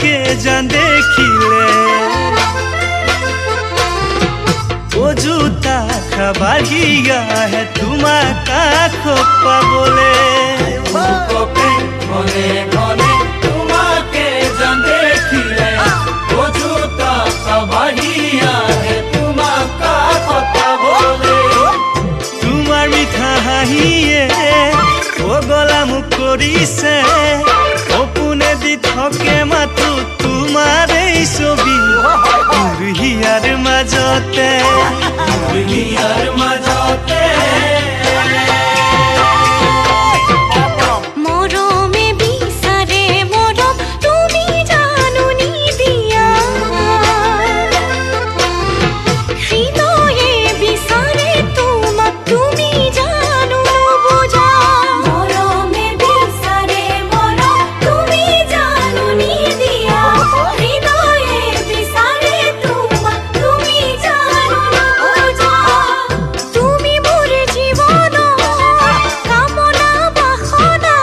তোমাকে জান দেখিলে অযুতা বাঢ়ি আহে তোমাৰ কাষ পাবলে ঘনে ঘনে তোমাকে জান দেখিলে অযুতা বাঢ়ি আহে তোমাৰ কাষ পাবলে তোমাৰ মিঠা হাঁহিয়ে পগলা মোক কৰিছে সপোনে দি থাকে মাথো তোমাৰ এই ছবি হিয়াৰ মাজতে হিয়াৰ মাজতে মৰমে বিচাৰে মৰম তুমি জানো নিদিয়া হৃদয়ে বিচাৰে তোমাক তুমি জানো নুবুজা মৰমে বিচাৰে মৰম তুমি জানো নিদিয়া হৃদয়ে বিচাৰে তোমাক তুমি জানো নুবুজা তুমি মোৰ জীৱনৰ কামনা বাসনা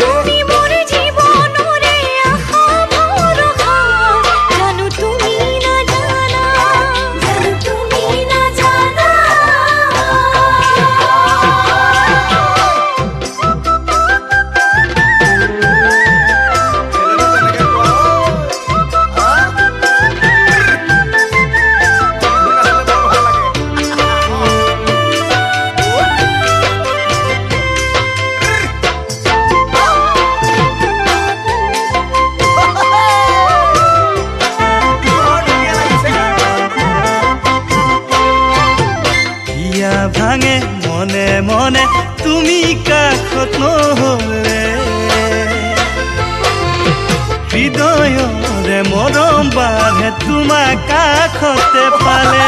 তুমি মোৰ জীৱনৰে আশা ভৰসা জানো তুমি নাজানা হিয়া ভাঙে মনে মনে তুমি কাষত নহলে হৃদয়ৰে মৰম বাঢ়ে তোমাৰ কাষতে পালে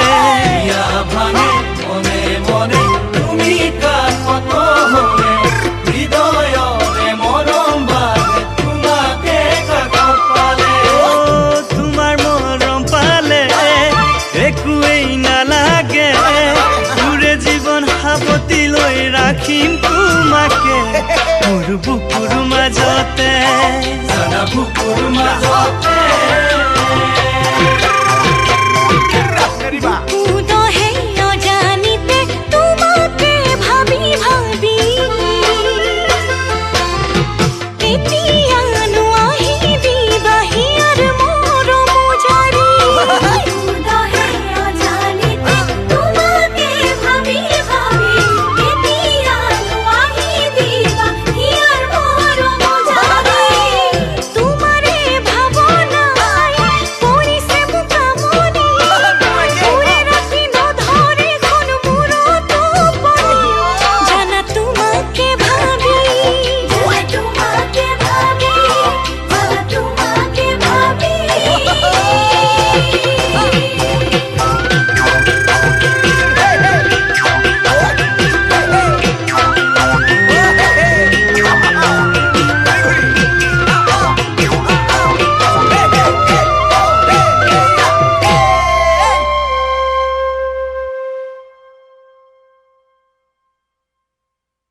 হিয়া ভাঙে মনে মনে তুমি কাষত নহলে হৃদয়ৰে মৰম বাঢ়ে তোমাকে কাষত পালে তোমাৰ মৰম পালে একোৱেই নালাগে তোৰে জীৱন সাৱটি লৈ ৰাখিম তোমাকে মোৰ বুকুৰ মাজতে জানা বুকুৰ মাজতে উদহে অজানিতে তোমাকে ভাবি ভাবি এতিয়া